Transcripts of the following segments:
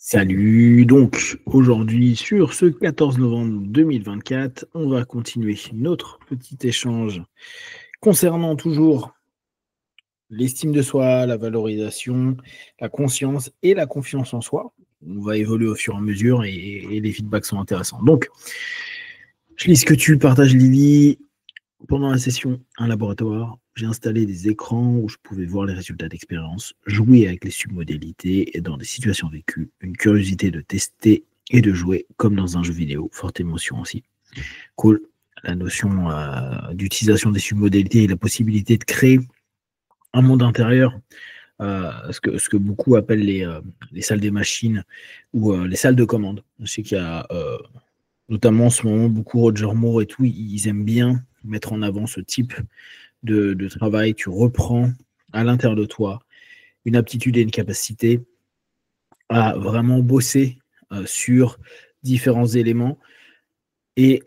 Salut, donc aujourd'hui sur ce 14 novembre 2024, on va continuer notre petit échange concernant toujours l'estime de soi, la valorisation, la conscience et la confiance en soi. On va évoluer au fur et à mesure et les feedbacks sont intéressants. Donc, je lis ce que tu partages, Lily. Pendant la session, un laboratoire, j'ai installé des écrans où je pouvais voir les résultats d'expérience, jouer avec les submodalités et dans des situations vécues, une curiosité de tester et de jouer comme dans un jeu vidéo, forte émotion aussi. Cool. La notion d'utilisation des submodalités et la possibilité de créer un monde intérieur, ce que beaucoup appellent les salles des machines ou les salles de commande. Je sais qu'il y a notamment en ce moment beaucoup Roger Moore et tout, ils aiment bien mettre en avant ce type de travail. Tu reprends à l'intérieur de toi une aptitude et une capacité à vraiment bosser sur différents éléments et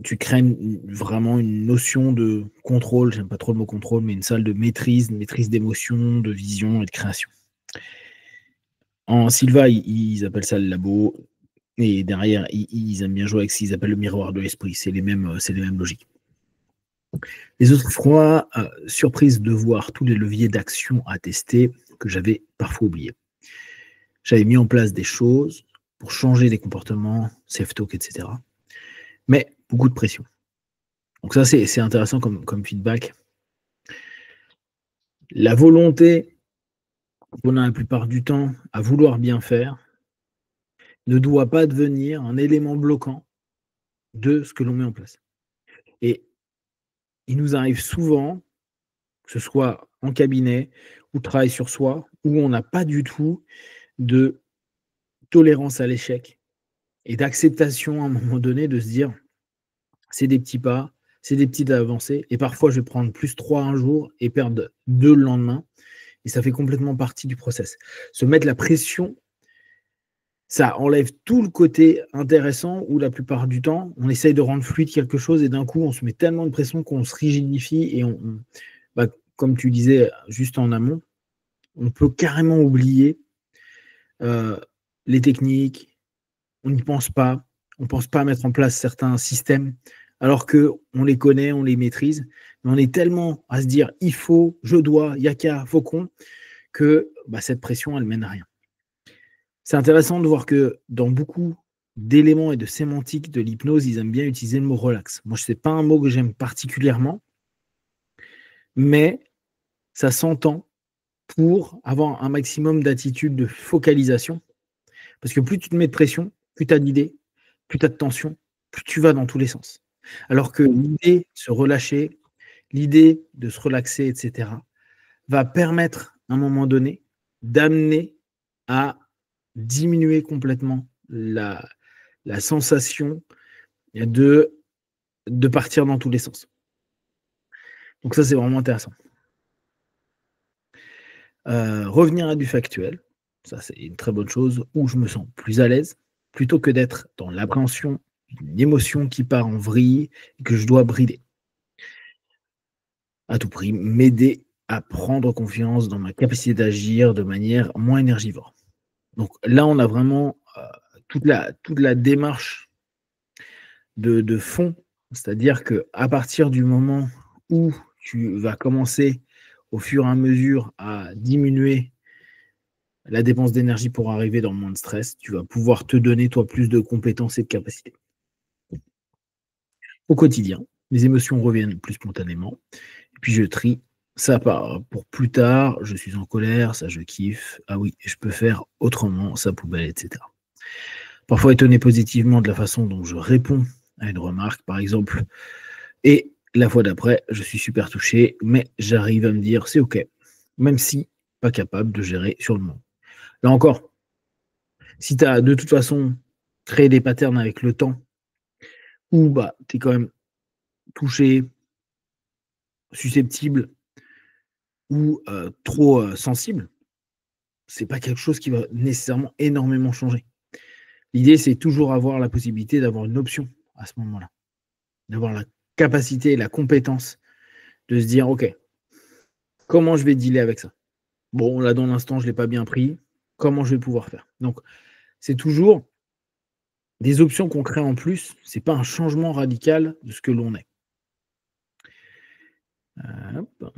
tu crées vraiment une notion de contrôle, j'aime pas trop le mot contrôle, mais une salle de maîtrise, une maîtrise d'émotion, de vision et de création. En Silva, ils appellent ça le labo, et derrière, ils aiment bien jouer avec ce qu'ils appellent le miroir de l'esprit, c'est les mêmes logiques. Les autres fois, surprise de voir tous les leviers d'action à tester que j'avais parfois oubliés. J'avais mis en place des choses pour changer des comportements, self-talk, etc. Mais beaucoup de pression. Donc ça, c'est intéressant comme feedback. La volonté qu'on a la plupart du temps à vouloir bien faire ne doit pas devenir un élément bloquant de ce que l'on met en place. Et il nous arrive souvent, que ce soit en cabinet ou travail sur soi, où on n'a pas du tout de tolérance à l'échec et d'acceptation à un moment donné de se dire c'est des petits pas, c'est des petites avancées et parfois je vais prendre plus 3 un jour et perdre 2 le lendemain et ça fait complètement partie du process. Se mettre la pression, ça enlève tout le côté intéressant où la plupart du temps on essaye de rendre fluide quelque chose et d'un coup on se met tellement de pression qu'on se rigidifie et comme tu disais juste en amont, on peut carrément oublier les techniques, on n'y pense pas, on ne pense pas à mettre en place certains systèmes, alors qu'on les connaît, on les maîtrise, mais on est tellement à se dire il faut, je dois, il y a qu'à, faut qu'on, que cette pression, elle mène à rien. C'est intéressant de voir que dans beaucoup d'éléments et de sémantiques de l'hypnose, ils aiment bien utiliser le mot relax. Moi, ce n'est pas un mot que j'aime particulièrement, mais ça s'entend pour avoir un maximum d'attitude de focalisation. Parce que plus tu te mets de pression, plus tu as d'idées, plus tu as de tension, plus tu vas dans tous les sens. Alors que l'idée de se relâcher, l'idée de se relaxer, etc., va permettre à un moment donné d'amener à diminuer complètement la sensation de partir dans tous les sens. Donc ça, c'est vraiment intéressant. Revenir à du factuel, ça c'est une très bonne chose, où je me sens plus à l'aise, plutôt que d'être dans l'appréhension d'une émotion qui part en vrille et que je dois brider. À tout prix, m'aider à prendre confiance dans ma capacité d'agir de manière moins énergivore. Donc là, on a vraiment toute la démarche de fond, c'est-à-dire qu'à partir du moment où tu vas commencer au fur et à mesure à diminuer la dépense d'énergie pour arriver dans moins de stress, tu vas pouvoir te donner, toi, plus de compétences et de capacités. Au quotidien, les émotions reviennent plus spontanément. Et puis, je trie. Ça part pour plus tard. Je suis en colère, ça, je kiffe. Ah oui, je peux faire autrement, ça, poubelle, etc. Parfois, étonné positivement de la façon dont je réponds à une remarque, par exemple. Et la fois d'après, je suis super touché, mais j'arrive à me dire, c'est OK, même si pas capable de gérer sur le moment. Là encore, si tu as de toute façon créé des patterns avec le temps, où tu es quand même touché, susceptible ou trop sensible, c'est pas quelque chose qui va nécessairement énormément changer. L'idée, c'est toujours avoir la possibilité d'avoir une option à ce moment-là, d'avoir la capacité et la compétence de se dire, OK, comment je vais dealer avec ça? Bon, là, dans l'instant, je ne l'ai pas bien pris. Comment je vais pouvoir faire? Donc, c'est toujours des options qu'on crée en plus, c'est pas un changement radical de ce que l'on est. Hop.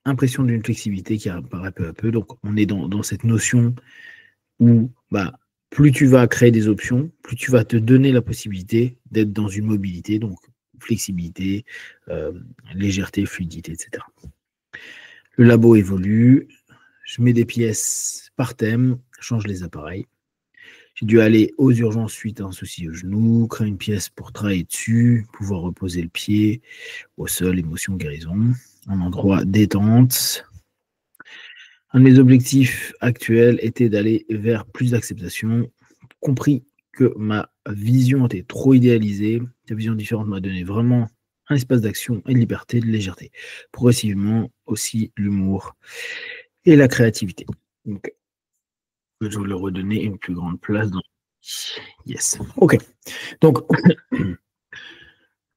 Impression d'une flexibilité qui apparaît peu à peu. Donc, on est dans cette notion où plus tu vas créer des options, plus tu vas te donner la possibilité d'être dans une mobilité, donc flexibilité, légèreté, fluidité, etc. Le labo évolue, je mets des pièces par thème, change les appareils. J'ai dû aller aux urgences suite à un souci au genou, créer une pièce pour travailler dessus, pouvoir reposer le pied au sol, émotion, guérison, un endroit détente. Un de mes objectifs actuels était d'aller vers plus d'acceptation, compris que ma vision était trop idéalisée. Ta vision différente m'a donné vraiment un espace d'action et de liberté, de légèreté. Progressivement aussi l'humour et la créativité. Donc, je vais leur redonner une plus grande place dans. Yes. Ok. Donc,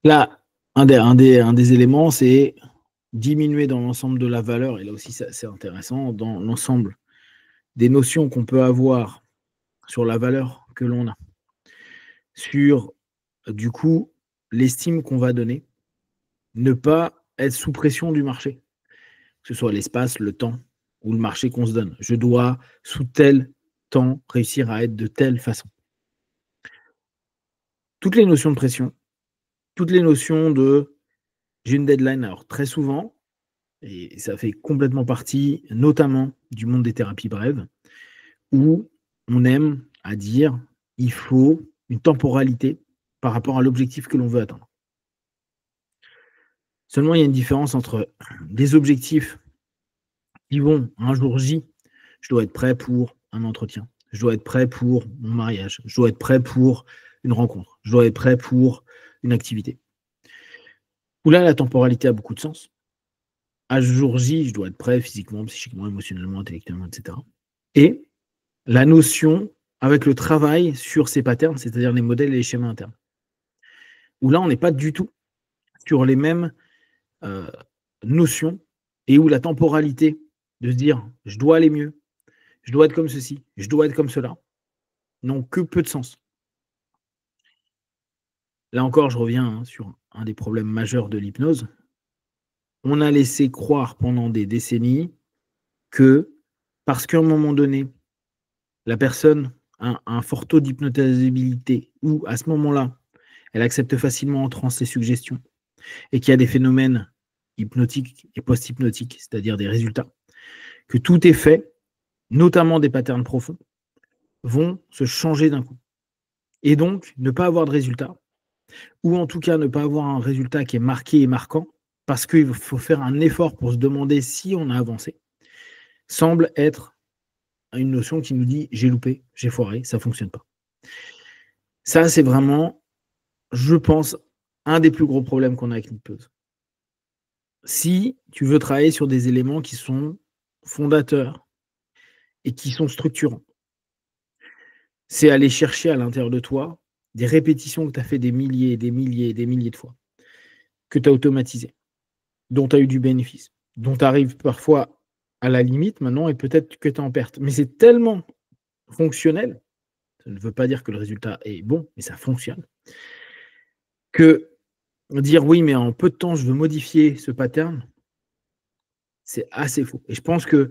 là, un des éléments, c'est diminuer dans l'ensemble de la valeur, et là aussi, c'est intéressant, dans l'ensemble des notions qu'on peut avoir sur la valeur que l'on a, sur, du coup, l'estime qu'on va donner, ne pas être sous pression du marché, que ce soit l'espace, le temps ou le marché qu'on se donne. Je dois, sous tel temps, réussir à être de telle façon. Toutes les notions de pression, toutes les notions de j'ai une deadline, alors très souvent, et ça fait complètement partie, notamment du monde des thérapies brèves, où on aime à dire il faut une temporalité par rapport à l'objectif que l'on veut atteindre. Seulement, il y a une différence entre des objectifs qui vont un jour J, je dois être prêt pour un entretien, je dois être prêt pour mon mariage, je dois être prêt pour une rencontre, je dois être prêt pour une activité. Où là, la temporalité a beaucoup de sens. À jour J, je dois être prêt physiquement, psychiquement, émotionnellement, intellectuellement, etc. Et la notion avec le travail sur ces patterns, c'est-à-dire les modèles et les schémas internes. Où là, on n'est pas du tout sur les mêmes notions et où la temporalité de se dire je dois aller mieux, je dois être comme ceci, je dois être comme cela, n'ont que peu de sens. Là encore, je reviens sur un des problèmes majeurs de l'hypnose. On a laissé croire pendant des décennies que parce qu'à un moment donné, la personne a un fort taux d'hypnotisabilité ou à ce moment-là, elle accepte facilement en transe les suggestions et qu'il y a des phénomènes hypnotiques et post-hypnotiques, c'est-à-dire des résultats, que tout est fait, notamment des patterns profonds, vont se changer d'un coup. Et donc, ne pas avoir de résultat, ou en tout cas ne pas avoir un résultat qui est marqué et marquant, parce qu'il faut faire un effort pour se demander si on a avancé, semble être une notion qui nous dit j'ai loupé, j'ai foiré, ça ne fonctionne pas. Ça, c'est vraiment, je pense, un des plus gros problèmes qu'on a avec l'hypnose. Si tu veux travailler sur des éléments qui sont fondateurs et qui sont structurants, c'est aller chercher à l'intérieur de toi des répétitions que tu as fait des milliers, des milliers, des milliers de fois, que tu as automatisées, dont tu as eu du bénéfice, dont tu arrives parfois à la limite maintenant et peut-être que tu es en perte. Mais c'est tellement fonctionnel, ça ne veut pas dire que le résultat est bon, mais ça fonctionne, que dire oui, mais en peu de temps, je veux modifier ce pattern, c'est assez faux. Et je pense qu'il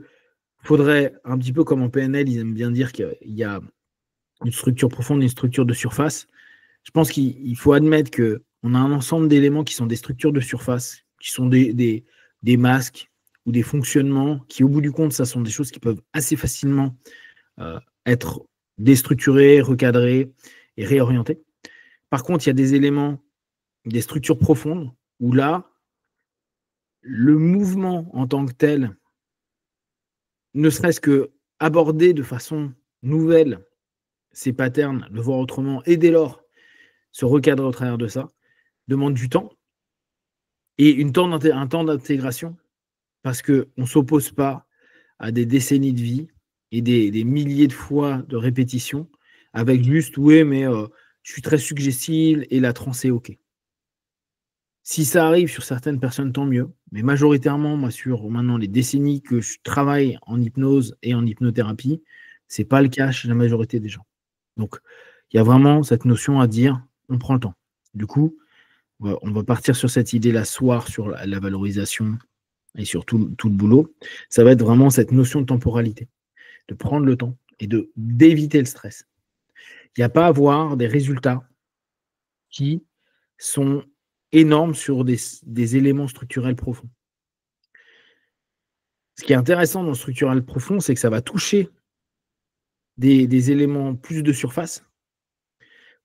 faudrait, un petit peu comme en PNL, ils aiment bien dire qu'il y a une structure profonde et une structure de surface. Je pense qu'il faut admettre qu'on a un ensemble d'éléments qui sont des structures de surface, qui sont des masques ou des fonctionnements qui, au bout du compte, ça sont des choses qui peuvent assez facilement être déstructurées, recadrées et réorientées. Par contre, il y a des éléments, des structures profondes, où là, le mouvement en tant que tel, ne serait-ce que aborder de façon nouvelle ces patterns, le voir autrement, et dès lors se recadrer au travers de ça, demande du temps et un temps d'intégration, parce qu'on ne s'oppose pas à des décennies de vie et des milliers de fois de répétitions avec juste oui, mais je suis très suggestible et la transe est OK. Si ça arrive sur certaines personnes, tant mieux. mais majoritairement, moi, sur maintenant les décennies que je travaille en hypnose et en hypnothérapie, c'est pas le cas chez la majorité des gens. Donc, il y a vraiment cette notion à dire, on prend le temps. Du coup, on va partir sur cette idée-là ce soir, sur la valorisation et sur tout le boulot. Ça va être vraiment cette notion de temporalité, de prendre le temps et d'éviter le stress. Il n'y a pas à avoir des résultats qui sont énormes sur des éléments structurels profonds. Ce qui est intéressant dans le structurel profond, c'est que ça va toucher des éléments plus de surface,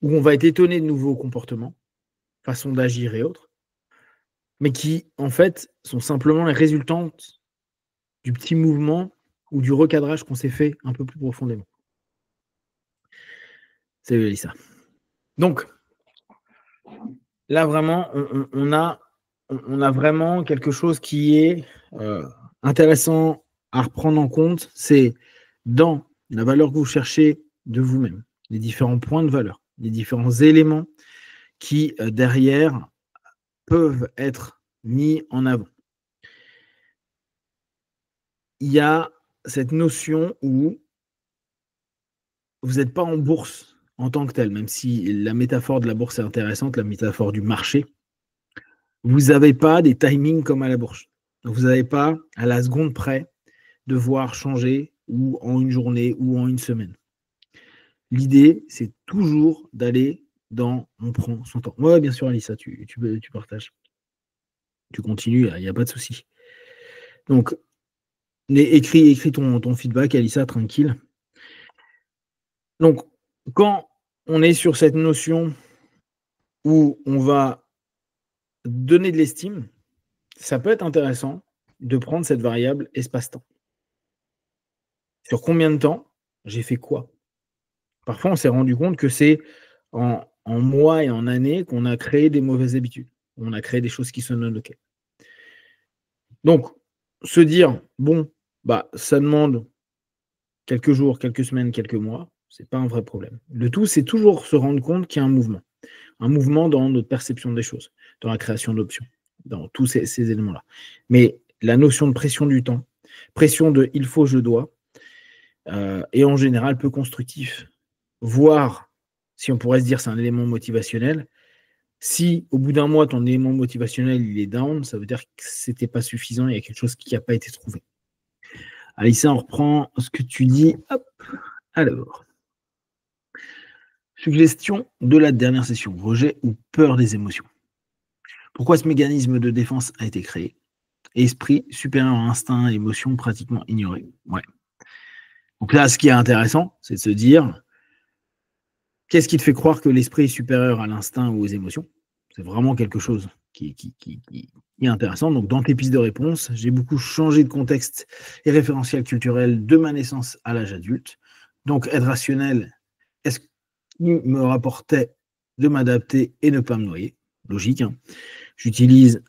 où on va être étonné de nouveaux comportements, façons d'agir et autres, mais qui, en fait, sont simplement les résultantes du petit mouvement ou du recadrage qu'on s'est fait un peu plus profondément. Salut Alissa. Donc, là, vraiment, on a vraiment quelque chose qui est intéressant à reprendre en compte, c'est dans la valeur que vous cherchez de vous-même, les différents points de valeur, les différents éléments qui, derrière, peuvent être mis en avant. Il y a cette notion où vous n'êtes pas en bourse en tant que tel, même si la métaphore de la bourse est intéressante, la métaphore du marché, vous n'avez pas des timings comme à la bourse. Donc vous n'avez pas à la seconde près devoir changer ou en une journée ou en une semaine. L'idée, c'est toujours d'aller dans on prend son temps. Ouais, bien sûr, Alissa, tu partages. Tu continues, il n'y a pas de souci. Donc, écris ton feedback, Alissa, tranquille. Donc, quand on est sur cette notion où on va donner de l'estime, ça peut être intéressant de prendre cette variable espace-temps. Sur combien de temps j'ai fait quoi? Parfois, on s'est rendu compte que c'est en mois et en années qu'on a créé des mauvaises habitudes. On a créé des choses qui sont non OK. Donc, se dire, bon, ça demande quelques jours, quelques semaines, quelques mois, c'est pas un vrai problème. Le tout, c'est toujours se rendre compte qu'il y a un mouvement dans notre perception des choses, dans la création d'options, dans tous ces éléments-là. Mais la notion de pression du temps, pression de il faut, je dois, est en général peu constructif. Voire, si on pourrait se dire c'est un élément motivationnel, si au bout d'un mois, ton élément motivationnel il est down, ça veut dire que c'était pas suffisant, il y a quelque chose qui n'a pas été trouvé. Alissa, on reprend ce que tu dis. Hop. Alors, suggestion de la dernière session, rejet ou peur des émotions. Pourquoi ce mécanisme de défense a été créé? Esprit supérieur à instinct, émotion pratiquement ignoré. Ouais. Donc là, ce qui est intéressant, c'est de se dire, qu'est-ce qui te fait croire que l'esprit est supérieur à l'instinct ou aux émotions? C'est vraiment quelque chose qui est intéressant. Donc, dans tes pistes de réponse, j'ai beaucoup changé de contexte et référentiel culturel de ma naissance à l'âge adulte. Donc, être rationnel, est-ce qu'il me rapportait de m'adapter et ne pas me noyer? Logique. Hein. J'utilise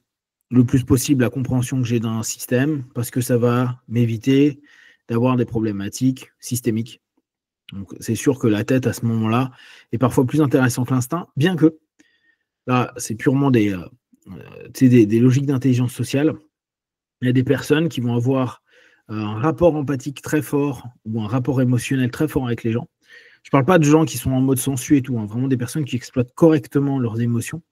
le plus possible la compréhension que j'ai d'un système parce que ça va m'éviter d'avoir des problématiques systémiques. Donc, c'est sûr que la tête, à ce moment-là, est parfois plus intéressante que l'instinct, bien que là, c'est purement des logiques d'intelligence sociale. Il y a des personnes qui vont avoir un rapport empathique très fort ou un rapport émotionnel très fort avec les gens. Je ne parle pas de gens qui sont en mode sensu et tout, hein, vraiment des personnes qui exploitent correctement leurs émotions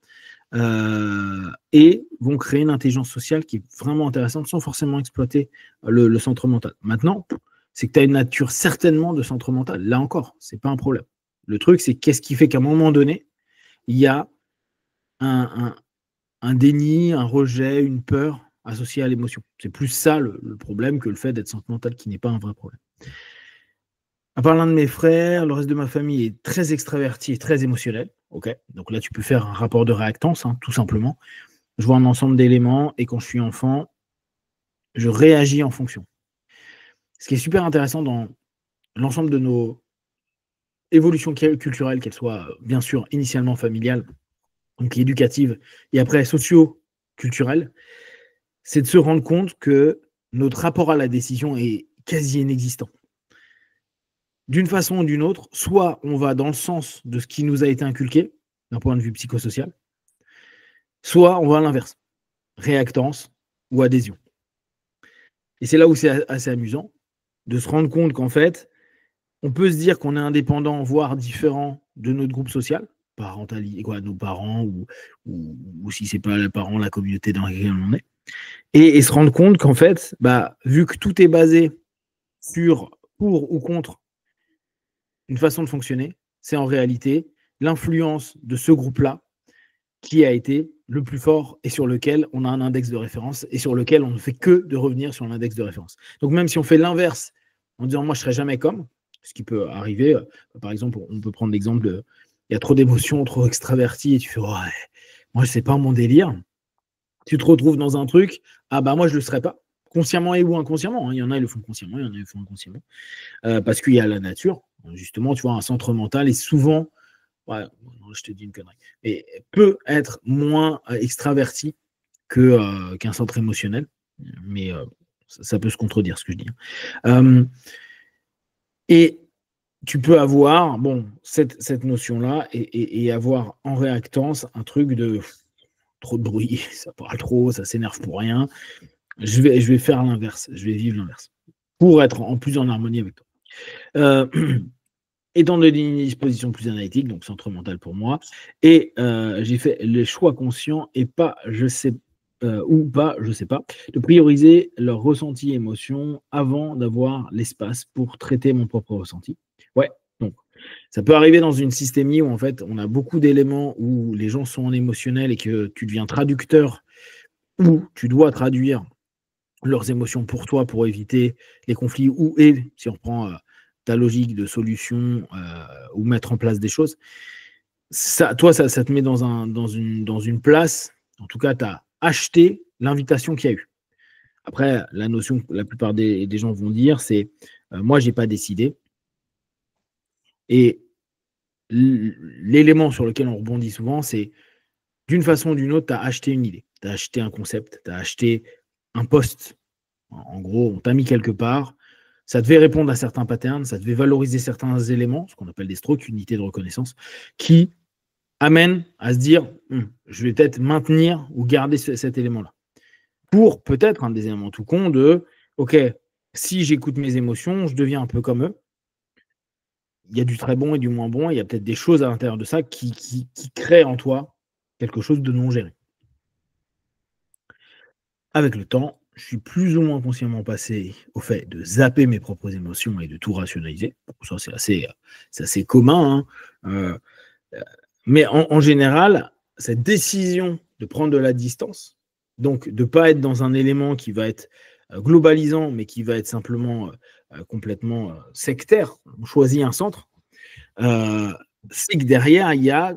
et vont créer une intelligence sociale qui est vraiment intéressante sans forcément exploiter le centre mental. Maintenant, c'est que tu as une nature certainement de centre mental. Là encore, ce n'est pas un problème. Le truc, c'est qu'est-ce qui fait qu'à un moment donné, il y a un déni, un rejet, une peur associée à l'émotion. C'est plus ça le problème que le fait d'être sentimental, qui n'est pas un vrai problème. À part l'un de mes frères, le reste de ma famille est très extraverti et très émotionnel. Ok, donc là, tu peux faire un rapport de réactance, hein, tout simplement. Je vois un ensemble d'éléments et quand je suis enfant, je réagis en fonction. Ce qui est super intéressant dans l'ensemble de nos évolutions culturelles, qu'elles soient bien sûr initialement familiales, donc éducatives, et après socio-culturelles, c'est de se rendre compte que notre rapport à la décision est quasi inexistant. D'une façon ou d'une autre, soit on va dans le sens de ce qui nous a été inculqué, d'un point de vue psychosocial, soit on va à l'inverse. Réactance, ou adhésion. Et c'est là où c'est assez amusant de se rendre compte qu'en fait, on peut se dire qu'on est indépendant, voire différent de notre groupe social, nos parents, ou si c'est pas les parents, la communauté dans laquelle on est, et se rendre compte qu'en fait, vu que tout est basé sur pour ou contre une façon de fonctionner, c'est en réalité l'influence de ce groupe-là qui a été le plus fort et sur lequel on a un index de référence et sur lequel on ne fait que de revenir sur l'index de référence. Donc même si on fait l'inverse en disant moi je ne serai jamais comme, ce qui peut arriver, par exemple, on peut prendre l'exemple de il y a trop d'émotions, trop extraverti et tu fais ouais, moi c'est pas mon délire. Tu te retrouves dans un truc, moi je le serai pas, consciemment et ou inconsciemment. Hein. Il y en a ils le font consciemment, il y en a ils le font inconsciemment, parce qu'il y a la nature. Justement, tu vois, un centre mental est souvent ouais, je te dis une connerie, mais peut être moins extraverti qu'un centre émotionnel, mais ça peut se contredire ce que je dis. Et tu peux avoir cette notion-là et avoir en réactance un truc de trop de bruit, ça parle trop, ça s'énerve pour rien. Je vais faire l'inverse, je vais vivre l'inverse pour être en plus en harmonie avec toi. Étant donné une disposition plus analytique, donc centre mental pour moi, et j'ai fait le choix conscient et pas, je sais pas, de prioriser leur ressenti émotion avant d'avoir l'espace pour traiter mon propre ressenti. Ouais, donc ça peut arriver dans une systémie où en fait on a beaucoup d'éléments où les gens sont en émotionnel et que tu deviens traducteur ou tu dois traduire leurs émotions pour toi pour éviter les conflits et si on reprend ta logique de solution ou mettre en place des choses, ça te met dans une place, en tout cas, tu as acheté l'invitation qu'il y a eu. Après, la notion que la plupart des gens vont dire, c'est moi, j'ai pas décidé. Et l'élément sur lequel on rebondit souvent, c'est d'une façon ou d'une autre, tu as acheté une idée, tu as acheté un concept, tu as acheté un poste. En gros, on t'a mis quelque part, ça devait répondre à certains patterns, ça devait valoriser certains éléments, ce qu'on appelle des strokes, unités de reconnaissance, qui amènent à se dire je vais peut-être maintenir ou garder cet élément-là. Pour peut-être un des éléments tout con de ok, si j'écoute mes émotions, je deviens un peu comme eux. Il y a du très bon et du moins bon, il y a peut-être des choses à l'intérieur de ça qui créent en toi quelque chose de non géré. Avec le temps, je suis plus ou moins consciemment passé au fait de zapper mes propres émotions et de tout rationaliser. Ça, c'est assez commun. Hein. Mais en général, cette décision de prendre de la distance, donc de ne pas être dans un élément qui va être globalisant, mais qui va être simplement complètement sectaire, on choisit un centre, c'est que derrière, il y a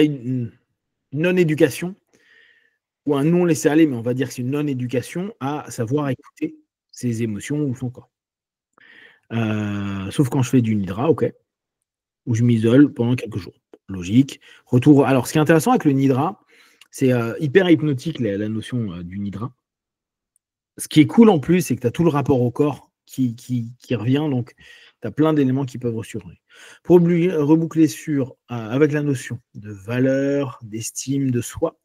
une non-éducation ou un non laisser aller, mais on va dire que c'est une non-éducation à savoir écouter ses émotions ou son corps. Sauf quand je fais du nidra, ok, où je m'isole pendant quelques jours. Logique. Retour. Alors, ce qui est intéressant avec le nidra, c'est hyper hypnotique la notion du nidra. Ce qui est cool en plus, c'est que tu as tout le rapport au corps qui revient, donc tu as plein d'éléments qui peuvent ressurgir. Pour reboucler avec la notion de valeur, d'estime de soi,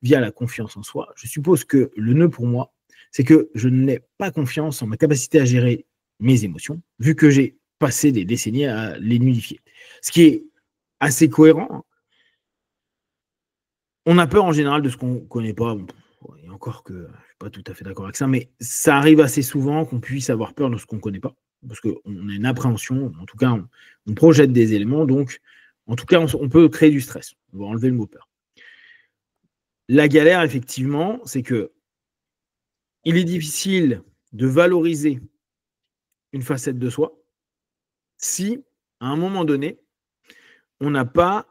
via la confiance en soi, je suppose que le nœud pour moi, c'est que je n'ai pas confiance en ma capacité à gérer mes émotions, vu que j'ai passé des décennies à les nullifier. Ce qui est assez cohérent. On a peur en général de ce qu'on ne connaît pas. Et encore que je ne suis pas tout à fait d'accord avec ça, mais ça arrive assez souvent qu'on puisse avoir peur de ce qu'on ne connaît pas, parce qu'on a une appréhension, en tout cas, on projette des éléments, donc en tout cas, on peut créer du stress. On va enlever le mot peur. La galère, effectivement, c'est que il est difficile de valoriser une facette de soi si, à un moment donné, on n'a pas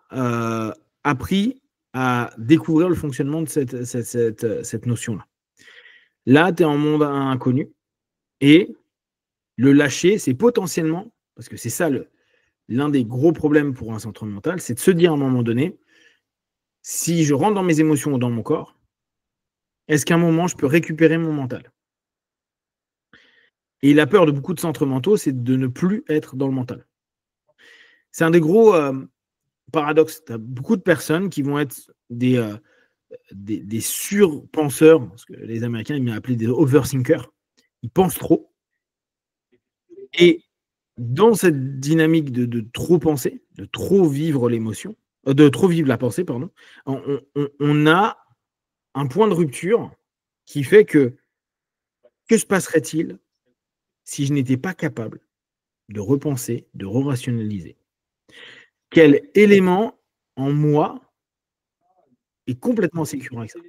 appris à découvrir le fonctionnement de cette notion-là. Là, tu es en monde inconnu et le lâcher, c'est potentiellement, parce que c'est ça l'un des gros problèmes pour un centre mental, c'est de se dire à un moment donné, si je rentre dans mes émotions ou dans mon corps, est-ce qu'à un moment, je peux récupérer mon mental? Et la peur de beaucoup de centres mentaux, c'est de ne plus être dans le mental. C'est un des gros paradoxes. Tu as beaucoup de personnes qui vont être des des surpenseurs, parce que les Américains, ils m'ont appelé des overthinkers. Ils pensent trop. Et dans cette dynamique de trop penser, de trop vivre l'émotion, de trop vivre la pensée, pardon, on a un point de rupture qui fait que se passerait-il si je n'étais pas capable de repenser, de re-rationaliser? Quel élément en moi est complètement sécure avec ça?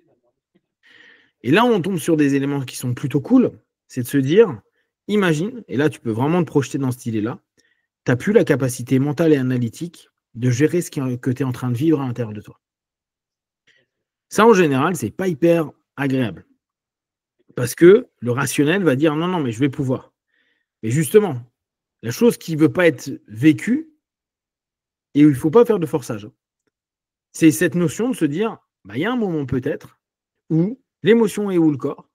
Et là, on tombe sur des éléments qui sont plutôt cool, c'est de se dire, imagine, et là, tu peux vraiment te projeter dans cette idée-là, tu n'as plus la capacité mentale et analytique de gérer ce que tu es en train de vivre à l'intérieur de toi. Ça, en général, c'est pas hyper agréable. Parce que le rationnel va dire, non, non, mais je vais pouvoir. Mais justement, la chose qui ne veut pas être vécue, et où il ne faut pas faire de forçage, c'est cette notion de se dire, bah, y a un moment peut-être où l'émotion et où le corps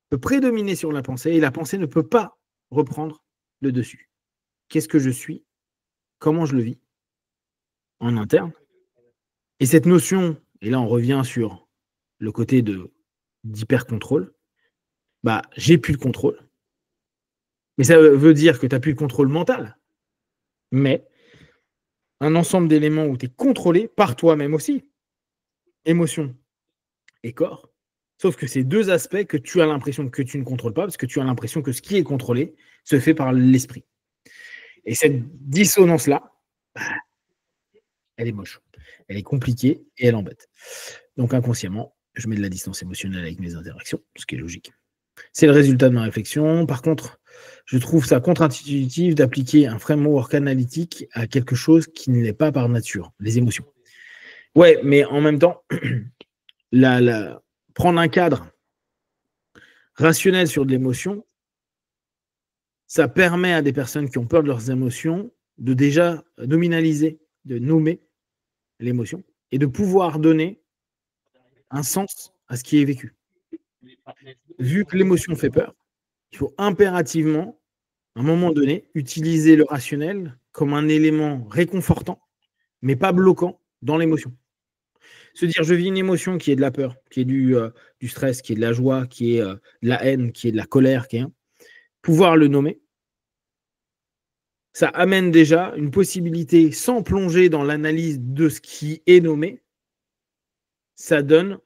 peut prédominer sur la pensée et la pensée ne peut pas reprendre le dessus. Qu'est-ce que je suis? Comment je le vis en interne? Et cette notion, et là on revient sur le côté d'hyper-contrôle, bah, j'ai plus le contrôle. Mais ça veut dire que tu n'as plus le contrôle mental. Mais un ensemble d'éléments où tu es contrôlé par toi-même aussi, émotion et corps. Sauf que c'est deux aspects que tu as l'impression que tu ne contrôles pas, parce que tu as l'impression que ce qui est contrôlé se fait par l'esprit. Et cette dissonance-là, elle est moche, elle est compliquée et elle embête. Donc inconsciemment, je mets de la distance émotionnelle avec mes interactions, ce qui est logique. C'est le résultat de ma réflexion. Par contre, je trouve ça contre-intuitif d'appliquer un framework analytique à quelque chose qui ne l'est pas par nature, les émotions. Ouais, mais en même temps, prendre un cadre rationnel sur de l'émotion, ça permet à des personnes qui ont peur de leurs émotions de déjà nominaliser, de nommer l'émotion et de pouvoir donner un sens à ce qui est vécu. Vu que l'émotion fait peur, il faut impérativement, à un moment donné, utiliser le rationnel comme un élément réconfortant, mais pas bloquant dans l'émotion. Se dire, je vis une émotion qui est de la peur, qui est du stress, qui est de la joie, qui est de la haine, qui est de la colère, qui est pouvoir le nommer, ça amène déjà une possibilité, sans plonger dans l'analyse de ce qui est nommé, ça donne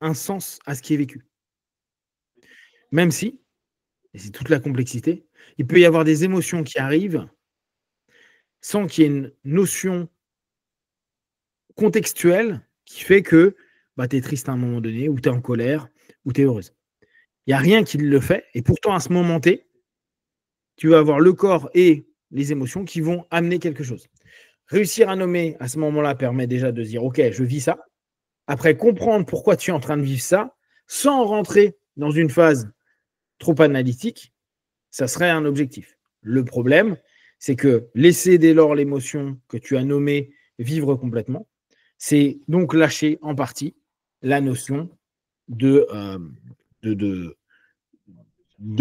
un sens à ce qui est vécu. Même si, et c'est toute la complexité, il peut y avoir des émotions qui arrivent sans qu'il y ait une notion contextuelle qui fait que bah, tu es triste à un moment donné, ou tu es en colère, ou tu es heureuse. Il n'y a rien qui le fait, et pourtant à ce moment T, tu vas avoir le corps et les émotions qui vont amener quelque chose. Réussir à nommer à ce moment-là permet déjà de se dire, ok, je vis ça. Après, comprendre pourquoi tu es en train de vivre ça, sans rentrer dans une phase trop analytique, ça serait un objectif. Le problème, c'est que laisser dès lors l'émotion que tu as nommée vivre complètement, c'est donc lâcher en partie la notion de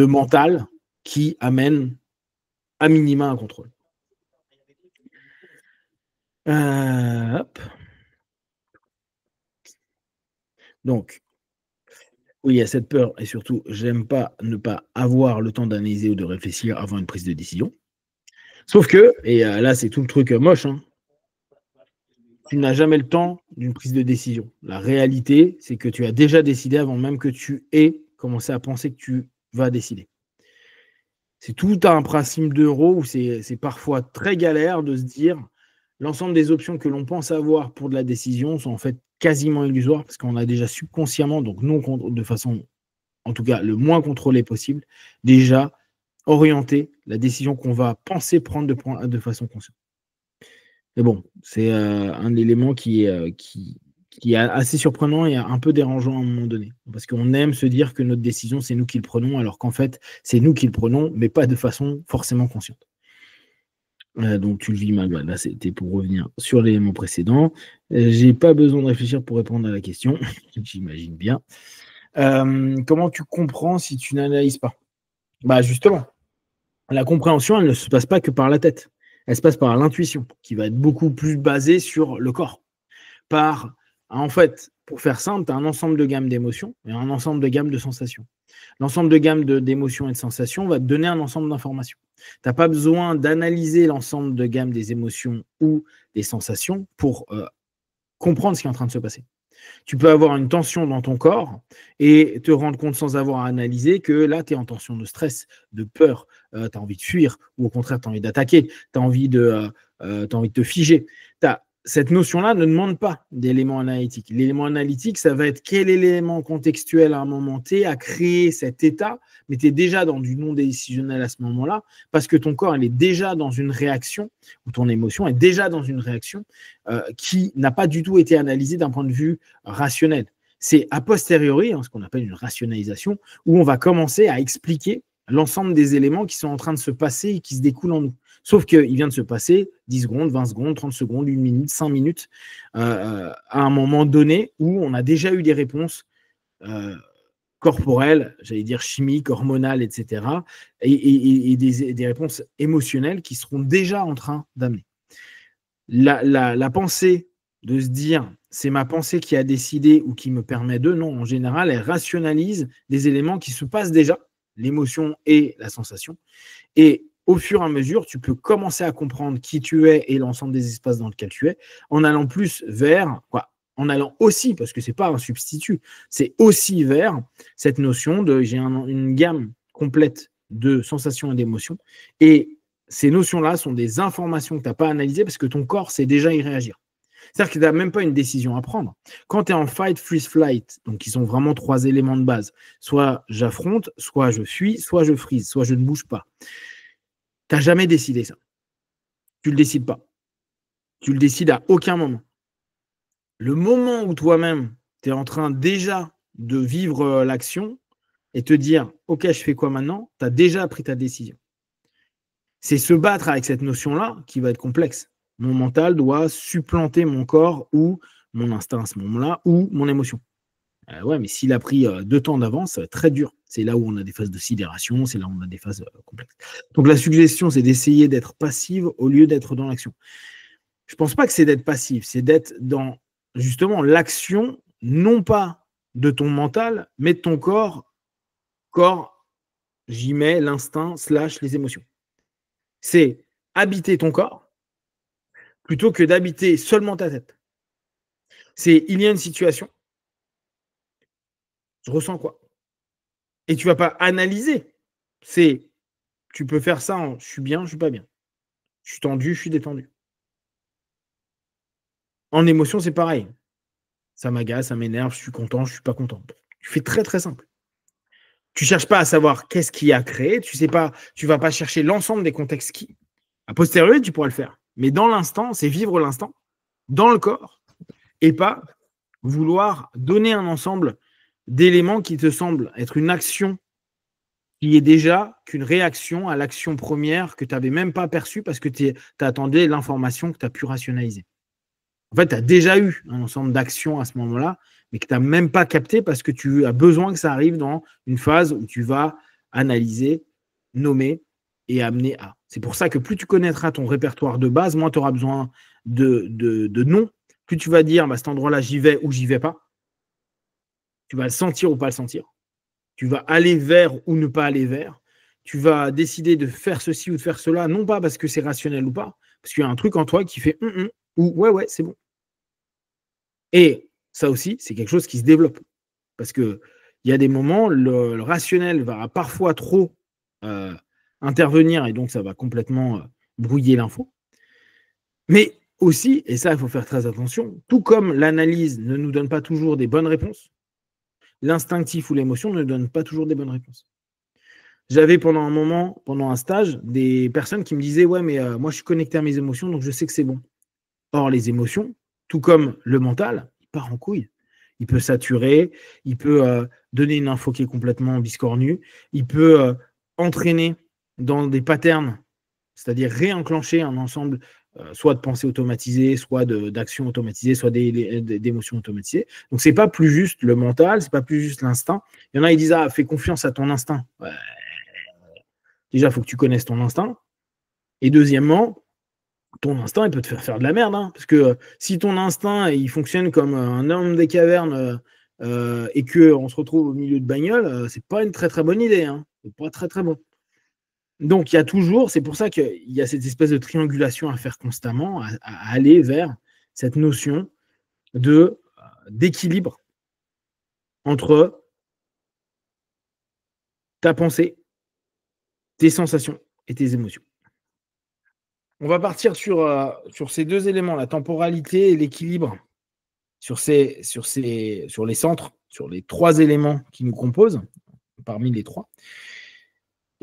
mental qui amène à minima un contrôle. Hop. Donc, oui, il y a cette peur et surtout, j'aime pas ne pas avoir le temps d'analyser ou de réfléchir avant une prise de décision. Sauf que, et là, c'est tout le truc moche, hein, tu n'as jamais le temps d'une prise de décision. La réalité, c'est que tu as déjà décidé avant même que tu aies commencé à penser que tu vas décider. C'est tout un principe d'euro où c'est parfois très galère de se dire l'ensemble des options que l'on pense avoir pour de la décision sont en fait quasiment illusoires parce qu'on a déjà subconsciemment, donc non de façon, en tout cas le moins contrôlée possible, déjà orienté la décision qu'on va penser prendre de façon consciente. Mais bon, c'est un élément qui est assez surprenant et un peu dérangeant à un moment donné. Parce qu'on aime se dire que notre décision, c'est nous qui le prenons, alors qu'en fait, c'est nous qui le prenons, mais pas de façon forcément consciente. Donc tu le vis mal. Là, c'était pour revenir sur l'élément précédent. J'ai pas besoin de réfléchir pour répondre à la question. J'imagine bien. Comment tu comprends si tu n'analyses pas? Bah justement, la compréhension, elle ne se passe pas que par la tête. Elle se passe par l'intuition, qui va être beaucoup plus basée sur le corps. En fait, pour faire simple, tu as un ensemble de gammes d'émotions et un ensemble de gammes de sensations. L'ensemble de gammes d'émotions et de sensations va te donner un ensemble d'informations. Tu n'as pas besoin d'analyser l'ensemble de gammes des émotions ou des sensations pour comprendre ce qui est en train de se passer. Tu peux avoir une tension dans ton corps et te rendre compte sans avoir à analyser que là, tu es en tension de stress, de peur, tu as envie de fuir ou au contraire, tu as envie d'attaquer, tu as envie de te figer. Cette notion-là ne demande pas d'éléments analytiques. L'élément analytique, ça va être quel élément contextuel à un moment T a créé cet état, mais tu es déjà dans du non décisionnel à ce moment-là, parce que ton corps il est déjà dans une réaction, ou ton émotion est déjà dans une réaction qui n'a pas du tout été analysée d'un point de vue rationnel. C'est a posteriori, ce qu'on appelle une rationalisation, où on va commencer à expliquer l'ensemble des éléments qui sont en train de se passer et qui se découlent en nous. Sauf qu'il vient de se passer 10 secondes, 20 secondes, 30 secondes, 1 minute, 5 minutes, à un moment donné où on a déjà eu des réponses corporelles, j'allais dire chimiques, hormonales, etc., et des réponses émotionnelles qui seront déjà en train d'amener. La pensée de se dire c'est ma pensée qui a décidé ou qui me permet de, non, en général, elle rationalise des éléments qui se passent déjà, l'émotion et la sensation, et au fur et à mesure, tu peux commencer à comprendre qui tu es et l'ensemble des espaces dans lesquels tu es, en allant plus vers, en allant aussi, parce que ce n'est pas un substitut, c'est aussi vers cette notion de j'ai une gamme complète de sensations et d'émotions. Et ces notions-là sont des informations que tu n'as pas analysées parce que ton corps sait déjà y réagir. C'est-à-dire que tu n'as même pas une décision à prendre. Quand tu es en fight, freeze, flight, donc ils sont vraiment 3 éléments de base, soit j'affronte, soit je fuis, soit je freeze, soit je ne bouge pas. Tu n'as jamais décidé ça. Tu ne le décides pas. Tu le décides à aucun moment. Le moment où toi-même, tu es en train déjà de vivre l'action et te dire « Ok, je fais quoi maintenant ?» Tu as déjà pris ta décision. C'est se battre avec cette notion-là qui va être complexe. Mon mental doit supplanter mon corps ou mon instinct à ce moment-là ou mon émotion. Ouais, mais s'il a pris 2 temps d'avance, ça va être très dur. C'est là où on a des phases de sidération, c'est là où on a des phases complexes. Donc la suggestion, c'est d'essayer d'être passive au lieu d'être dans l'action. Je ne pense pas que c'est d'être passif, c'est d'être dans justement l'action, non pas de ton mental, mais de ton corps. Corps, j'y mets l'instinct / les émotions. C'est habiter ton corps plutôt que d'habiter seulement ta tête. C'est il y a une situation, je ressens quoi? Et tu ne vas pas analyser. C'est tu peux faire ça en je suis bien, je ne suis pas bien. Je suis tendu, je suis détendu. En émotion, c'est pareil. Ça m'agace, ça m'énerve, je suis content, je ne suis pas content. Tu fais très, très simple. Tu ne cherches pas à savoir qu'est-ce qui a créé, tu ne vas pas chercher l'ensemble des contextes qui. A posteriori, tu pourras le faire. Mais dans l'instant, c'est vivre l'instant, dans le corps, et pas vouloir donner un ensemble d'éléments qui te semblent être une action qui est déjà qu'une réaction à l'action première que tu n'avais même pas perçue parce que tu attendais l'information que tu as pu rationaliser. En fait, tu as déjà eu un ensemble d'actions à ce moment-là, mais que tu n'as même pas capté parce que tu as besoin que ça arrive dans une phase où tu vas analyser, nommer et amener à. C'est pour ça que plus tu connaîtras ton répertoire de base, moins tu auras besoin de noms. Plus tu vas dire, cet endroit-là, j'y vais ou j'y vais pas. Tu vas le sentir ou pas le sentir. Tu vas aller vers ou ne pas aller vers. Tu vas décider de faire ceci ou de faire cela, non pas parce que c'est rationnel ou pas, parce qu'il y a un truc en toi qui fait ou ouais, c'est bon. Et ça aussi, c'est quelque chose qui se développe. Parce qu'il y a des moments, le rationnel va parfois trop intervenir et donc ça va complètement brouiller l'info. Mais aussi, et ça, il faut faire très attention, tout comme l'analyse ne nous donne pas toujours des bonnes réponses, l'instinctif ou l'émotion ne donne pas toujours des bonnes réponses. J'avais pendant un moment, pendant un stage, des personnes qui me disaient « Ouais, mais moi, je suis connecté à mes émotions, donc je sais que c'est bon. » Or, les émotions, tout comme le mental, il part en couille. Il peut saturer, il peut donner une info qui est complètement biscornue, il peut entraîner dans des patterns, c'est-à-dire réenclencher un ensemble soit de pensées automatisées, soit d'actions automatisées, soit d'émotions automatisées. Donc, ce n'est pas plus juste le mental, ce n'est pas plus juste l'instinct. Il y en a, ils disent « Ah, fais confiance à ton instinct. Ouais. » Déjà, il faut que tu connaisses ton instinct. Et deuxièmement, ton instinct, il peut te faire faire de la merde, hein, parce que si ton instinct, il fonctionne comme un homme des cavernes et qu'on se retrouve au milieu de bagnole, c'est pas une très très bonne idée, hein. C'est pas très très bon. Donc il y a toujours, c'est pour ça qu'il y a cette espèce de triangulation à faire constamment, à aller vers cette notion d'équilibre entre ta pensée, tes sensations et tes émotions. On va partir sur ces deux éléments, la temporalité et l'équilibre, sur les centres, sur les trois éléments qui nous composent, parmi les trois.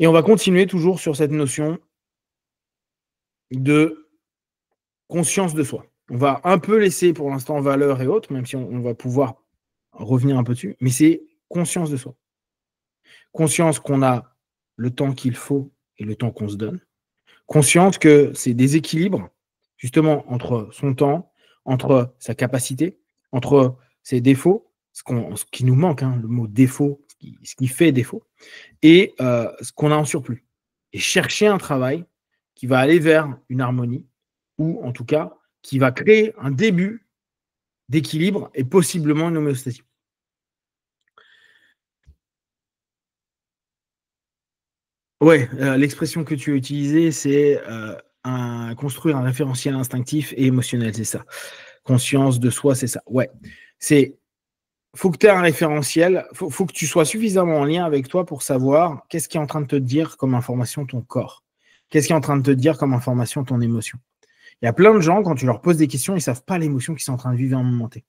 Et on va continuer toujours sur cette notion de conscience de soi. On va un peu laisser pour l'instant valeur et autres, même si on va pouvoir revenir un peu dessus, mais c'est conscience de soi. Conscience qu'on a le temps qu'il faut et le temps qu'on se donne. Conscience que c'est des équilibres, justement, entre son temps, entre sa capacité, entre ses défauts, ce qui nous manque, hein, le mot défaut, ce qui fait défaut, et ce qu'on a en surplus. Et chercher un travail qui va aller vers une harmonie, ou en tout cas, qui va créer un début d'équilibre et possiblement une homéostasie. Ouais, l'expression que tu as utilisée, c'est construire un référentiel instinctif et émotionnel, c'est ça. Conscience de soi, c'est ça. Ouais. Faut que tu aies un référentiel, faut que tu sois suffisamment en lien avec toi pour savoir qu'est-ce qui est en train de te dire comme information ton corps. Qu'est-ce qui est en train de te dire comme information ton émotion. Il y a plein de gens, quand tu leur poses des questions, ils ne savent pas l'émotion qu'ils sont en train de vivre à un moment T.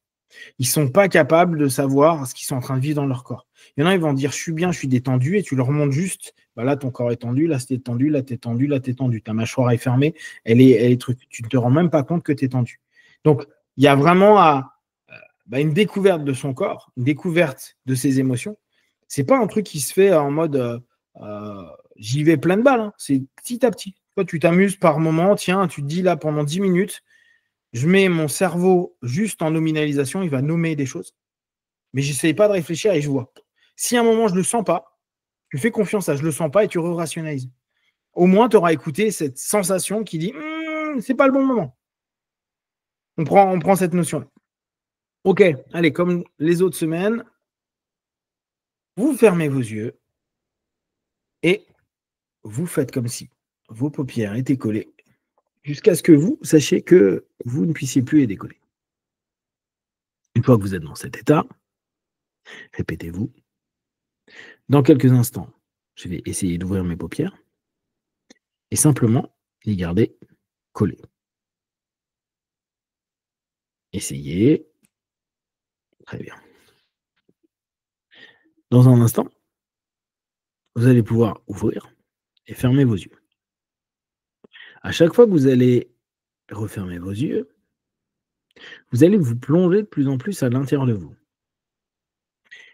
Ils ne sont pas capables de savoir ce qu'ils sont en train de vivre dans leur corps. Il y en a, ils vont dire, je suis bien, je suis détendu, et tu leur montres juste, bah là, ton corps est tendu, là, c'est tendu, là, t'es tendu, là, t'es tendu. Ta mâchoire est fermée, elle est truc. Tu ne te rends même pas compte que tu es tendu. Donc, il y a vraiment une découverte de son corps, une découverte de ses émotions. C'est pas un truc qui se fait en mode j'y vais plein de balles, hein. C'est petit à petit. Toi, tu t'amuses par moment, tiens, tu te dis là pendant 10 minutes, je mets mon cerveau juste en nominalisation, il va nommer des choses, mais j'essaye pas de réfléchir et je vois. Si à un moment je le sens pas, tu fais confiance à je le sens pas et tu re-rationalises. Au moins, tu auras écouté cette sensation qui dit c'est pas le bon moment. On prend cette notion. Ok, allez, comme les autres semaines, vous fermez vos yeux et vous faites comme si vos paupières étaient collées jusqu'à ce que vous sachiez que vous ne puissiez plus les décoller. Une fois que vous êtes dans cet état, répétez-vous. Dans quelques instants, je vais essayer d'ouvrir mes paupières et simplement les garder collées. Essayez. Très bien. Dans un instant, vous allez pouvoir ouvrir et fermer vos yeux. À chaque fois que vous allez refermer vos yeux, vous allez vous plonger de plus en plus à l'intérieur de vous.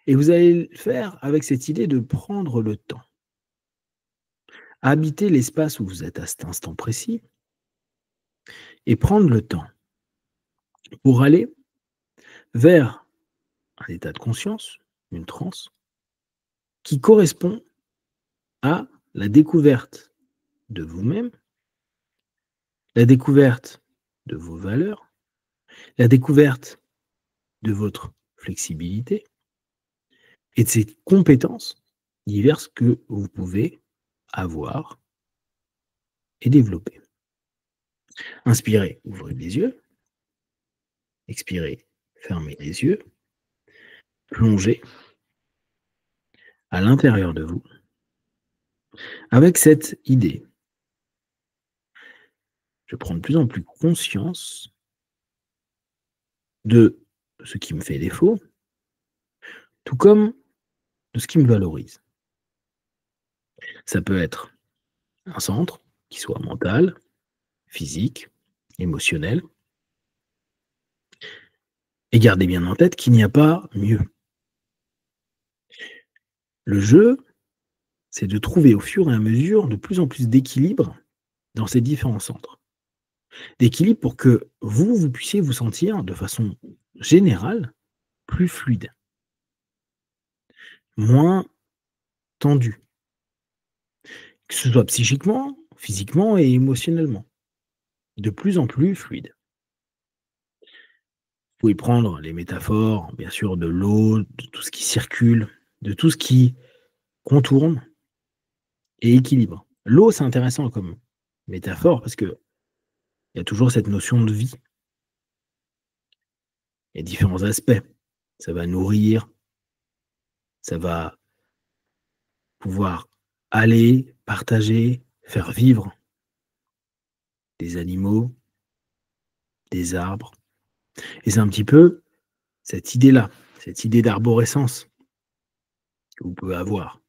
Et vous allez le faire avec cette idée de prendre le temps. Habiter l'espace où vous êtes à cet instant précis et prendre le temps pour aller vers un état de conscience, une transe, qui correspond à la découverte de vous-même, la découverte de vos valeurs, la découverte de votre flexibilité et de ces compétences diverses que vous pouvez avoir et développer. Inspirez, ouvrez les yeux. Expirez, fermez les yeux. Plongez à l'intérieur de vous avec cette idée. Je prends de plus en plus conscience de ce qui me fait défaut, tout comme de ce qui me valorise. Ça peut être un centre qui soit mental, physique, émotionnel. Et gardez bien en tête qu'il n'y a pas mieux. Le jeu, c'est de trouver au fur et à mesure de plus en plus d'équilibre dans ces différents centres. D'équilibre pour que vous puissiez vous sentir de façon générale plus fluide, moins tendu, que ce soit psychiquement, physiquement et émotionnellement. de plus en plus fluide. Vous pouvez prendre les métaphores, bien sûr, de l'eau, de tout ce qui circule, de tout ce qui contourne et équilibre. L'eau, c'est intéressant comme métaphore parce qu'il y a toujours cette notion de vie. Il y a différents aspects. Ça va nourrir, ça va pouvoir aller, partager, faire vivre des animaux, des arbres. Et c'est un petit peu cette idée-là, cette idée d'arborescence que vous pouvez avoir.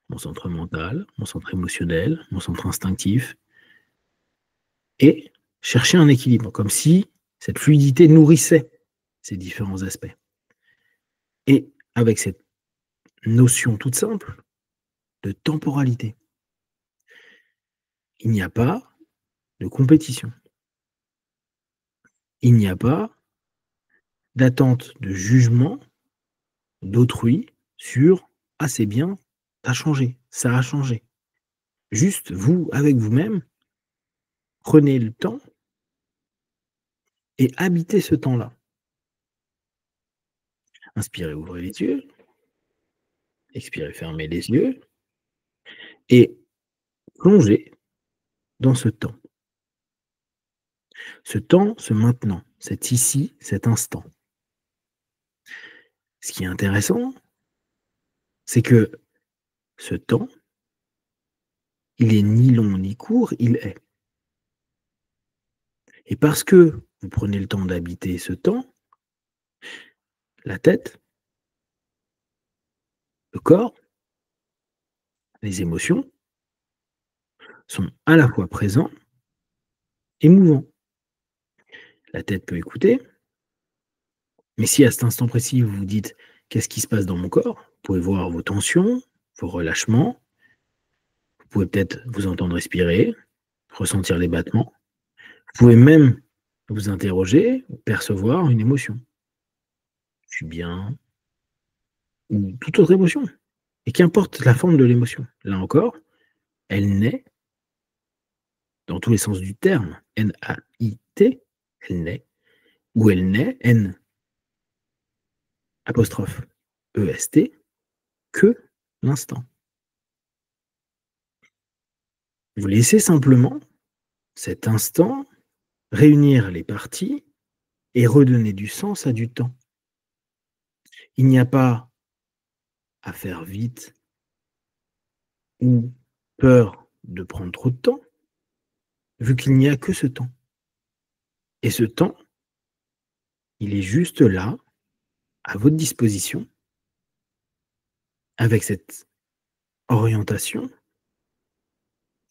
Mon centre mental, mon centre émotionnel, mon centre instinctif, et chercher un équilibre, comme si cette fluidité nourrissait ces différents aspects. Et avec cette notion toute simple de temporalité, il n'y a pas de compétition. Il n'y a pas d'attente de jugement d'autrui sur ah c'est bien, t'as changé, ça a changé. Juste vous, avec vous-même, prenez le temps et habitez ce temps-là. Inspirez, ouvrez les yeux, expirez, fermez les yeux et plongez dans ce temps. Ce temps, ce maintenant, cet ici, cet instant. Ce qui est intéressant, c'est que ce temps, il est ni long ni court, il est. Et parce que vous prenez le temps d'habiter ce temps, la tête, le corps, les émotions sont à la fois présents et mouvants. La tête peut écouter, mais si à cet instant précis, vous vous dites qu'est-ce qui se passe dans mon corps, vous pouvez voir vos tensions, vos relâchements, vous pouvez peut-être vous entendre respirer, ressentir les battements. Vous pouvez même vous interroger, percevoir une émotion. Je suis bien, ou toute autre émotion. Et qu'importe la forme de l'émotion. Là encore, elle naît, dans tous les sens du terme, N-A-I-T, elle naît, ou elle naît, N apostrophe E-S-T, que l'instant. Vous laissez simplement cet instant réunir les parties et redonner du sens à du temps. Il n'y a pas à faire vite ou peur de prendre trop de temps, vu qu'il n'y a que ce temps. Et ce temps, il est juste là, à votre disposition, avec cette orientation,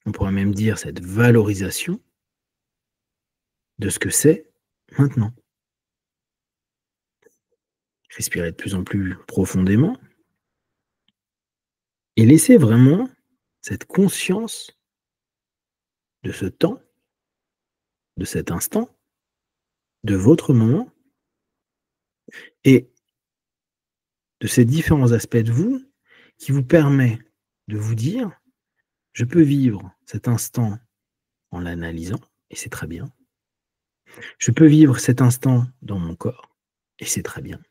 on pourrait même dire cette valorisation de ce que c'est maintenant. Respirez de plus en plus profondément et laissez vraiment cette conscience de ce temps, de cet instant, de votre moment et de ces différents aspects de vous qui vous permet de vous dire je peux vivre cet instant en l'analysant et c'est très bien. Je peux vivre cet instant dans mon corps et c'est très bien.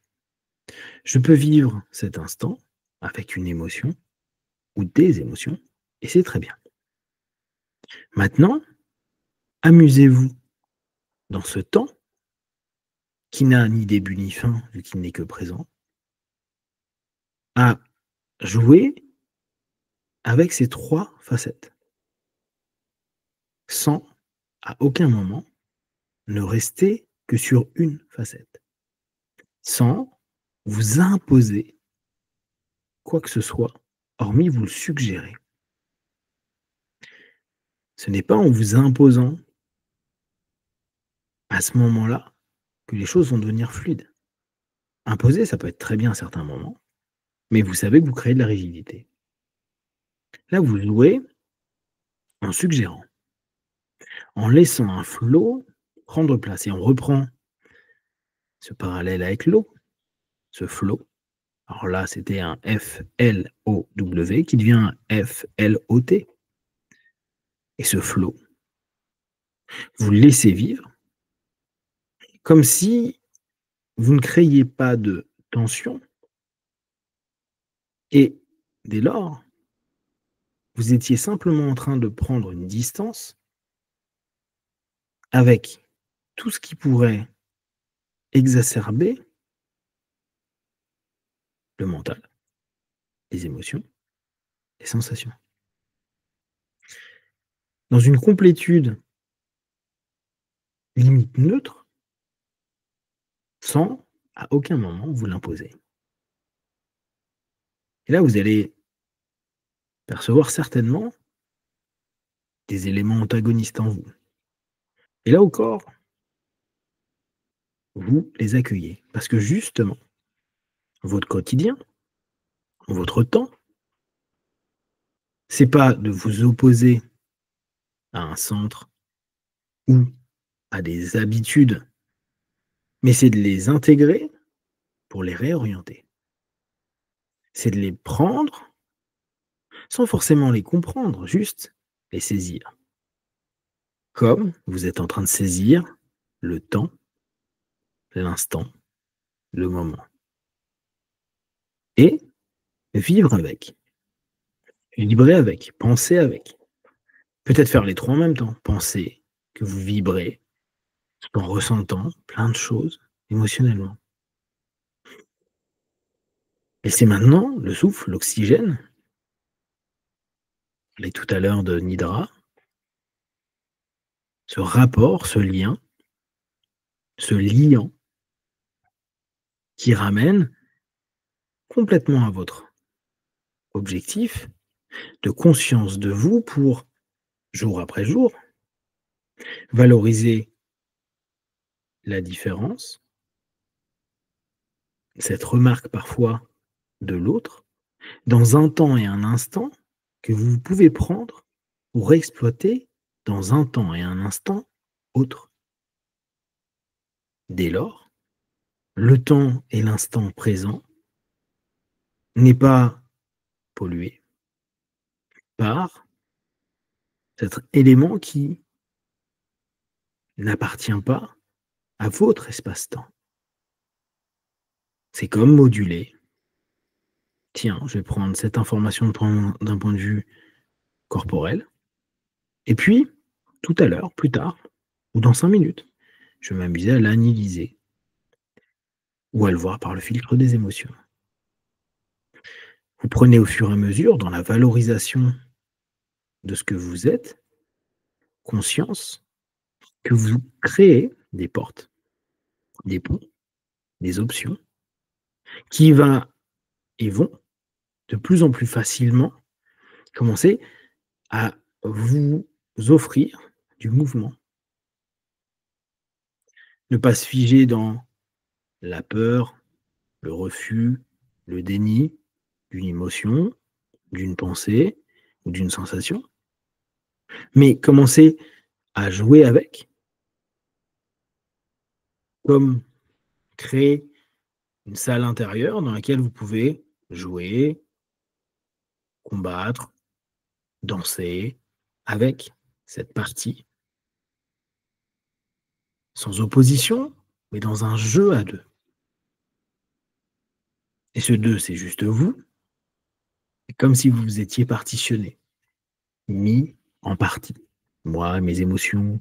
Je peux vivre cet instant avec une émotion ou des émotions et c'est très bien. Maintenant, amusez-vous dans ce temps qui n'a ni début ni fin vu qu'il n'est que présent à jouer avec ces trois facettes sans à aucun moment ne rester que sur une facette, sans vous imposer quoi que ce soit, hormis vous le suggérer. Ce n'est pas en vous imposant à ce moment-là que les choses vont devenir fluides. Imposer, ça peut être très bien à certains moments, mais vous savez que vous créez de la rigidité. Là, vous jouez en suggérant, en laissant un flot prendre place. Et on reprend ce parallèle avec l'eau, ce flot. Alors là, c'était un F-L-O-W qui devient un F-L-O-T. Et ce flot, Vous laissez vivre, comme si vous ne créiez pas de tension et dès lors, vous étiez simplement en train de prendre une distance avec tout ce qui pourrait exacerber le mental, les émotions, les sensations. Dans une complétude limite neutre, sans à aucun moment vous l'imposer. Et là, vous allez percevoir certainement des éléments antagonistes en vous. Et là encore, vous les accueillez. Parce que justement, votre quotidien, votre temps, c'est pas de vous opposer à un centre ou à des habitudes, mais c'est de les intégrer pour les réorienter. C'est de les prendre sans forcément les comprendre, juste les saisir. Comme vous êtes en train de saisir le temps, l'instant, le moment. Et vivre avec, vibrer avec, penser avec. Peut-être faire les 3 en même temps. Penser que vous vibrez en ressentant plein de choses émotionnellement. Et c'est maintenant le souffle, l'oxygène, on parlait tout à l'heure de Nidra, ce rapport, ce lien, ce liant qui ramène complètement à votre objectif de conscience de vous pour, jour après jour, valoriser la différence, cette remarque parfois de l'autre, dans un temps et un instant que vous pouvez prendre pour exploiter dans un temps et un instant autre. Dès lors, le temps et l'instant présent n'est pas pollué par cet élément qui n'appartient pas à votre espace-temps. C'est comme moduler. Tiens, je vais prendre cette information d'un point de vue corporel, et puis, tout à l'heure, plus tard, ou dans 5 minutes, je vais m'amuser à l'analyser ou à le voir par le filtre des émotions. Vous prenez au fur et à mesure, dans la valorisation de ce que vous êtes, conscience que vous créez des portes, des ponts, des options qui va et vont de plus en plus facilement commencer à vous offrir du mouvement. Ne pas se figer dans la peur, le refus, le déni d'une émotion, d'une pensée ou d'une sensation, mais commencer à jouer avec, comme créer une salle intérieure dans laquelle vous pouvez jouer, combattre, danser avec cette partie, sans opposition, mais dans un jeu à deux. Et ce deux, c'est juste vous, c'est comme si vous vous étiez partitionné, mis en partie. Moi et mes émotions,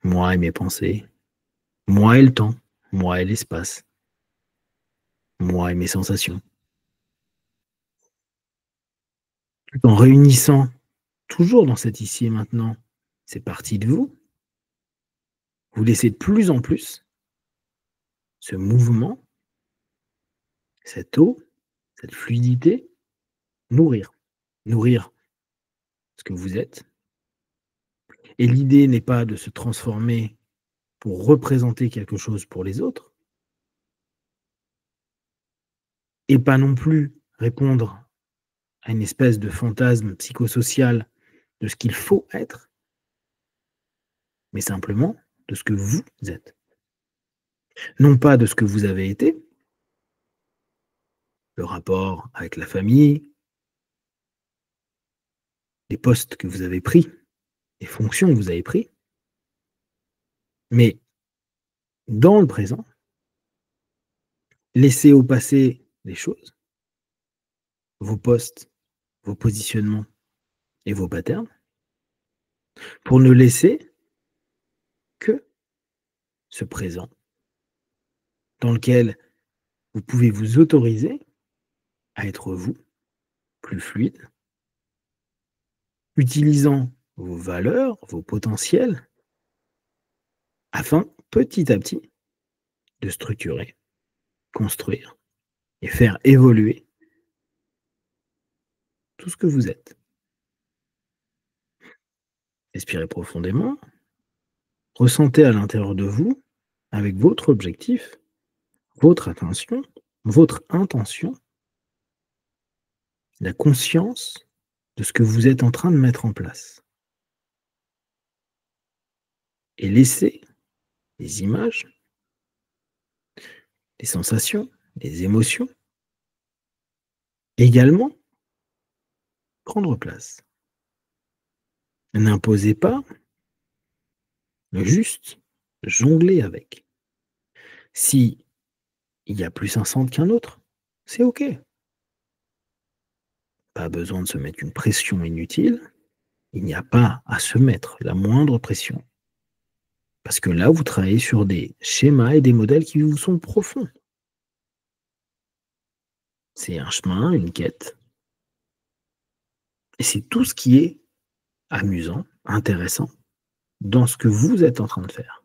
moi et mes pensées, moi et le temps, moi et l'espace, moi et mes sensations. Tout en réunissant, toujours dans cet ici et maintenant, ces parties de vous, vous laissez de plus en plus ce mouvement, cette eau, cette fluidité, nourrir. Nourrir ce que vous êtes. Et l'idée n'est pas de se transformer pour représenter quelque chose pour les autres, et pas non plus répondre à une espèce de fantasme psychosocial de ce qu'il faut être, mais simplement de ce que vous êtes. Non pas de ce que vous avez été, le rapport avec la famille, les postes que vous avez pris, les fonctions que vous avez pris, Mais dans le présent, laissez au passé les choses, vos postes, vos positionnements et vos patterns, pour ne laisser que ce présent dans lequel vous pouvez vous autoriser à être vous, plus fluide, utilisant vos valeurs, vos potentiels, afin, petit à petit, de structurer, construire et faire évoluer tout ce que vous êtes. Respirez profondément, ressentez à l'intérieur de vous, avec votre objectif, votre attention, votre intention, la conscience de ce que vous êtes en train de mettre en place. Et laissez les images, les sensations, les émotions également prendre place. N'imposez pas, juste jongler avec. Si il y a plus un centre qu'un autre, c'est OK. Pas besoin de se mettre une pression inutile. Il n'y a pas à se mettre la moindre pression. Parce que là, vous travaillez sur des schémas et des modèles qui vous sont profonds. C'est un chemin, une quête. Et c'est tout ce qui est amusant, intéressant dans ce que vous êtes en train de faire.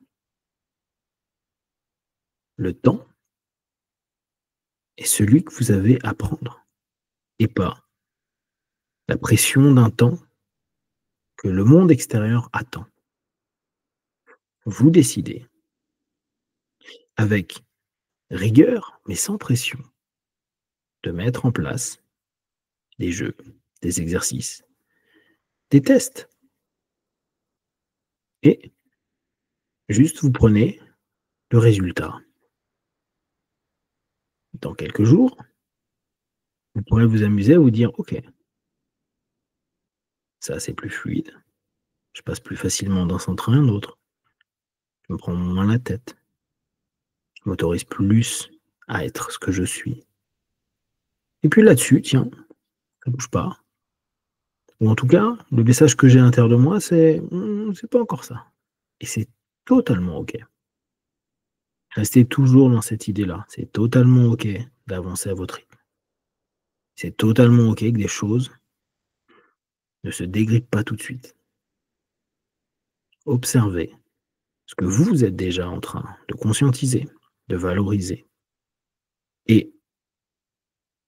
Le temps est celui que vous avez à prendre et pas la pression d'un temps que le monde extérieur attend. Vous décidez avec rigueur, mais sans pression, de mettre en place des jeux, des exercices, des tests. Et juste vous prenez le résultat. Dans quelques jours, vous pourrez vous amuser à vous dire: «OK, ça c'est plus fluide, je passe plus facilement d'un centre à un autre, je me prends moins la tête, je m'autorise plus à être ce que je suis. Et puis là-dessus, tiens, ça bouge pas». Ou en tout cas, le message que j'ai à l'intérieur de moi, c'est: c'est pas encore ça». Et c'est totalement OK. Restez toujours dans cette idée-là. C'est totalement OK d'avancer à votre rythme. C'est totalement OK que des choses ne se dégrippent pas tout de suite. Observez ce que vous êtes déjà en train de conscientiser, de valoriser et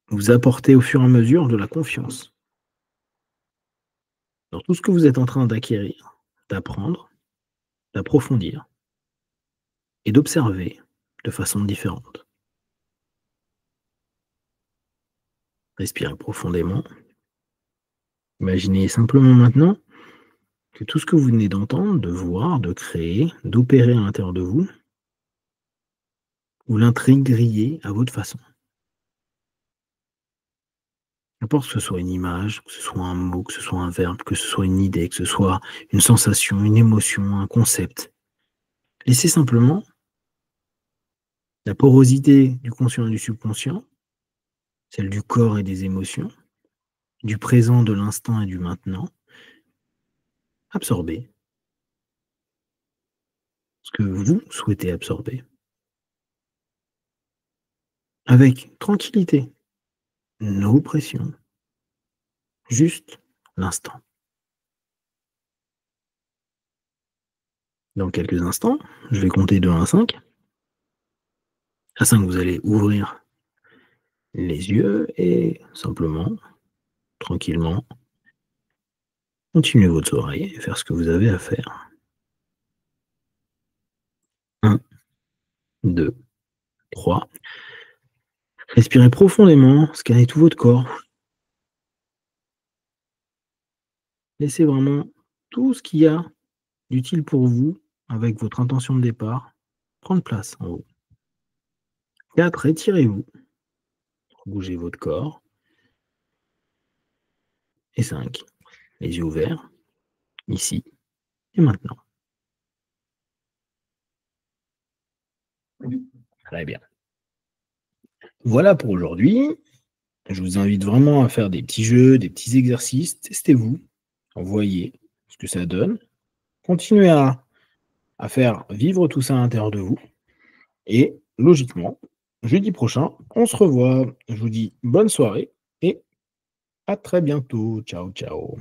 vous apportez au fur et à mesure de la confiance dans tout ce que vous êtes en train d'acquérir, d'apprendre, d'approfondir et d'observer de façon différente. Respirez profondément. Imaginez simplement maintenant que tout ce que vous venez d'entendre, de voir, de créer, d'opérer à l'intérieur de vous l'intégriez à votre façon. N'importe que ce soit une image, que ce soit un mot, que ce soit un verbe, que ce soit une idée, que ce soit une sensation, une émotion, un concept. Laissez simplement la porosité du conscient et du subconscient, celle du corps et des émotions, du présent, de l'instant et du maintenant, absorber ce que vous souhaitez absorber avec tranquillité, no pression, juste l'instant. Dans quelques instants, je vais compter de 1 à 5. À 5, vous allez ouvrir les yeux et simplement, tranquillement, continuer votre soirée et faire ce que vous avez à faire. 1, 2, 3. Respirez profondément, scannez tout votre corps. Laissez vraiment tout ce qu'il y a d'utile pour vous, avec votre intention de départ, prendre place en vous. 4, étirez-vous. Bougez votre corps. Et 5, les yeux ouverts, ici et maintenant. Très bien. Voilà pour aujourd'hui. Je vous invite vraiment à faire des petits jeux, des petits exercices. Testez-vous, voyez ce que ça donne. Continuez à faire vivre tout ça à l'intérieur de vous. Et logiquement, jeudi prochain, on se revoit. Je vous dis bonne soirée et à très bientôt. Ciao, ciao.